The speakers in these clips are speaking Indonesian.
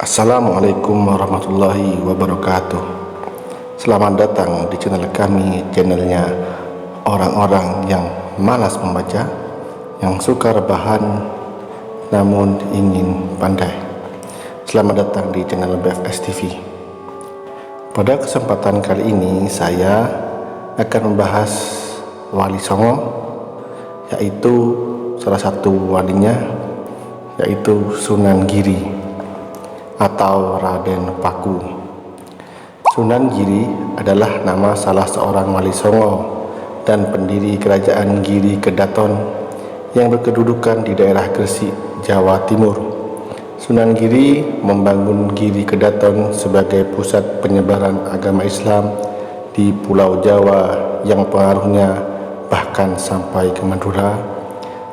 Assalamualaikum warahmatullahi wabarakatuh. Selamat datang di channel kami, channelnya orang-orang yang malas membaca, yang suka rebahan namun ingin pandai. Selamat datang di channel BFS TV. Pada kesempatan kali ini saya akan membahas Wali Songo, yaitu salah satu walinya yaitu Sunan Giri atau Raden Paku. Sunan Giri adalah nama salah seorang wali Songo dan pendiri kerajaan Giri Kedaton yang berkedudukan di daerah Gresik, Jawa Timur. Sunan Giri membangun Giri Kedaton sebagai pusat penyebaran agama Islam di Pulau Jawa yang pengaruhnya bahkan sampai ke Madura,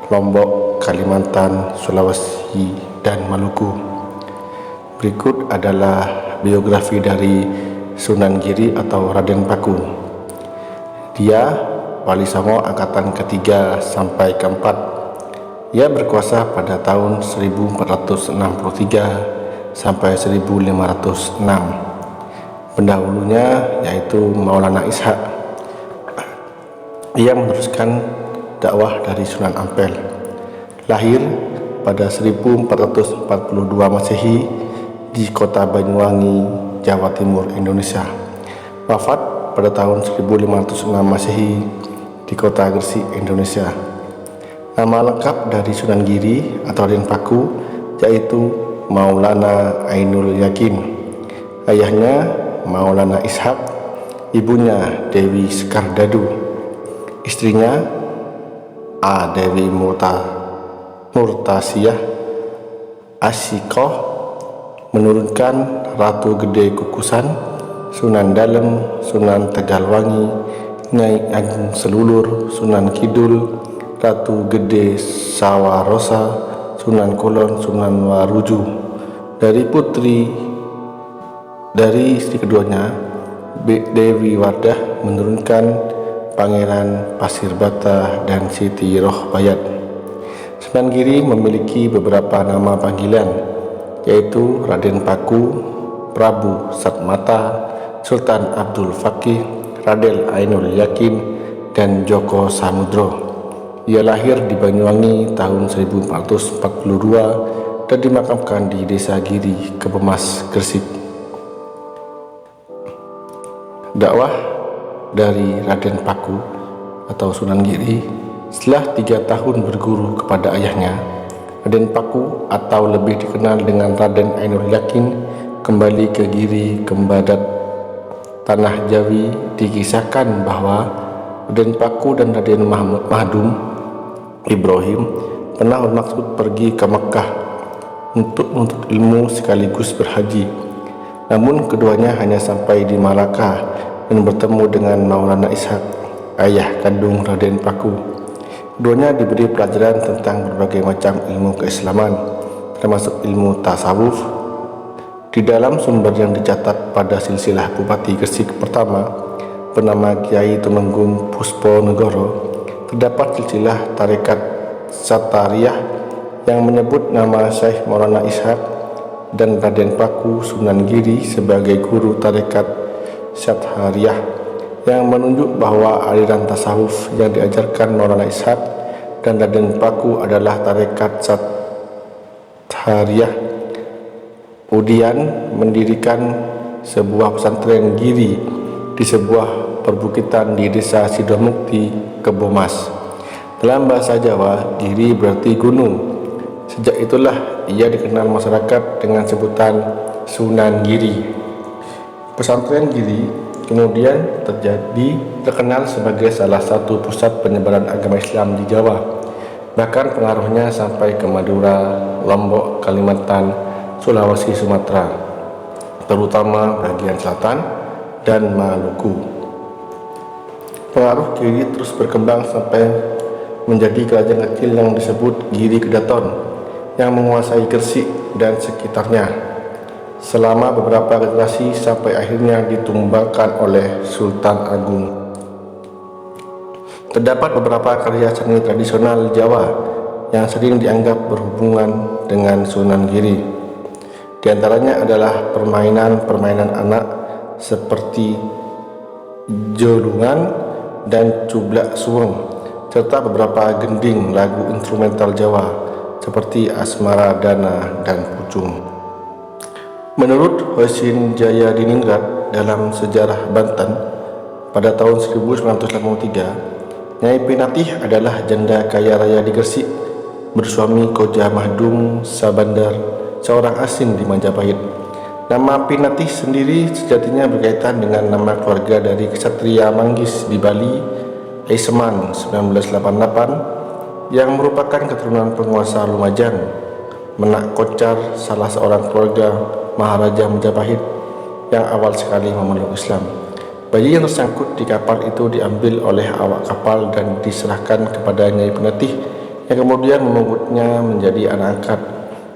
Lombok, Kalimantan, Sulawesi, dan Maluku. Berikut adalah biografi dari Sunan Giri atau Raden Paku. Dia wali Songo angkatan ketiga sampai keempat. Ia berkuasa pada tahun 1463 sampai 1506. Pendahulunya yaitu Maulana Ishaq. Ia meneruskan dakwah dari Sunan Ampel. Lahir pada 1442 Masehi di kota Banyuwangi, Jawa Timur, Indonesia. Wafat pada tahun 1506 Masehi di kota Gresik, Indonesia. Nama lengkap dari Sunan Giri atau Raden Paku yaitu Maulana Ainul Yakin. Ayahnya Maulana Ishaq, ibunya Dewi Sekardadu, istrinya A. Dewi Murtasiyah Asikoh, menurunkan Ratu Gede Kukusan, Sunan Dalem, Sunan Tegalwangi, Nyai Agung Selulur, Sunan Kidul, Ratu Gede Sawarosa, Sunan Kulon, Sunan Waruju. Dari istri keduanya, Dewi Wardah, menurunkan Pangeran Pasir Bata dan Siti Rohbayat. Sunan Giri memiliki beberapa nama panggilan, yaitu Raden Paku, Prabu Satmata, Sultan Abdul Fakih, Raden Ainul Yakin, dan Joko Samudro. Ia lahir di Banyuwangi tahun 1442 dan dimakamkan di Desa Giri, Kepemas, Gresik. Dakwah dari Raden Paku atau Sunan Giri. Setelah 3 tahun berguru kepada ayahnya, Raden Paku atau lebih dikenal dengan Raden Ainul Yakin kembali ke Giri Kembadat, Tanah Jawi. Dikisahkan bahwa Raden Paku dan Raden Mahdum Ibrahim pernah bermaksud pergi ke Mekah untuk menuntut ilmu sekaligus berhaji. Namun keduanya hanya sampai di Malaka dan bertemu dengan Maulana Ishaq, ayah kandung Raden Paku. Keduanya diberi pelajaran tentang berbagai macam ilmu keislaman, termasuk ilmu tasawuf. Di dalam sumber yang dicatat pada silsilah Bupati Gresik pertama bernama Kiai Tumenggung Pusponegoro, terdapat silsilah tarekat Satariyah yang menyebut nama Syekh Maulana Ishaq dan Raden Paku Sunan Giri sebagai guru tarekat Satariyah, yang menunjuk bahwa aliran tasawuf yang diajarkan Maulana Ishaq dan Raden Paku adalah tarekat Satariyah. Kemudian mendirikan sebuah pesantren Giri di sebuah perbukitan di desa Sidomukti, Kebomas. Dalam bahasa Jawa, Giri berarti gunung. Sejak itulah ia dikenal masyarakat dengan sebutan Sunan Giri. Pesantren Giri kemudian terkenal sebagai salah satu pusat penyebaran agama Islam di Jawa. Bahkan pengaruhnya sampai ke Madura, Lombok, Kalimantan, Sulawesi, Sumatera, terutama bagian selatan dan Maluku. Pengaruh Giri terus berkembang sampai menjadi kerajaan kecil yang disebut Giri Kedaton yang menguasai Gresik dan sekitarnya selama beberapa generasi sampai akhirnya ditumbangkan oleh Sultan Agung. Terdapat beberapa karya seni tradisional Jawa yang sering dianggap berhubungan dengan Sunan Giri. Di antaranya adalah permainan-permainan anak seperti jolungan dan cublak suweng, serta beberapa gending lagu instrumental Jawa seperti Asmara Dana dan Pucung. Menurut Hosin Jayadiningrat dalam Sejarah Banten pada tahun 1983, Nyai Pinatih adalah janda kaya raya di Gresik, bersuami Koja Mahdum Sabandar, seorang asing di Majapahit. Nama Pinatih sendiri sejatinya berkaitan dengan nama keluarga dari Ksatria Manggis di Bali, Aiseman 1988, yang merupakan keturunan penguasa Lumajang, menak kocar salah seorang keluarga Maharaja Majapahit yang awal sekali memeluk Islam. Bayi yang tersangkut di kapal itu diambil oleh awak kapal dan diserahkan kepada Nyai Pinatih, yang kemudian memungutnya menjadi anak angkat.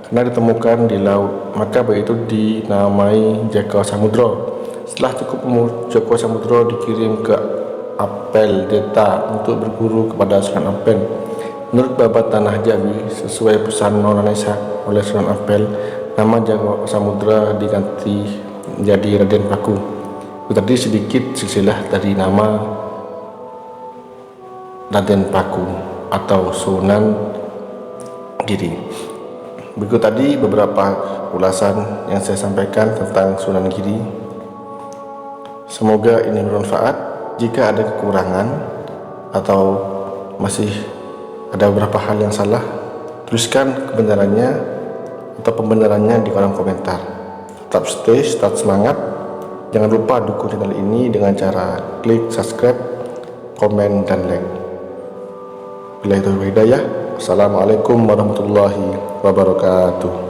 Karena ditemukan di laut, maka bayi itu dinamai Jaka Samudro. Setelah cukup umur, Jaka Samudro dikirim ke Apel Deta untuk berguru kepada Sunan Ampel. Menurut Babat Tanah Jawi, sesuai pesan Nona Nesa oleh Sunan Ampel, nama Jaka Samudra diganti menjadi Raden Paku. Itu tadi sedikit silsilah dari nama Raden Paku atau Sunan Giri. Berikut tadi beberapa ulasan yang saya sampaikan tentang Sunan Giri. Semoga ini bermanfaat. Jika ada kekurangan atau masih ada beberapa hal yang salah, tuliskan kebenarannya atau pembenarannya di kolom komentar. Tetap stay, tetap semangat. Jangan lupa dukung channel ini dengan cara klik subscribe, komen, dan like. Billahi taufiq wal hidayah. Assalamualaikum warahmatullahi wabarakatuh.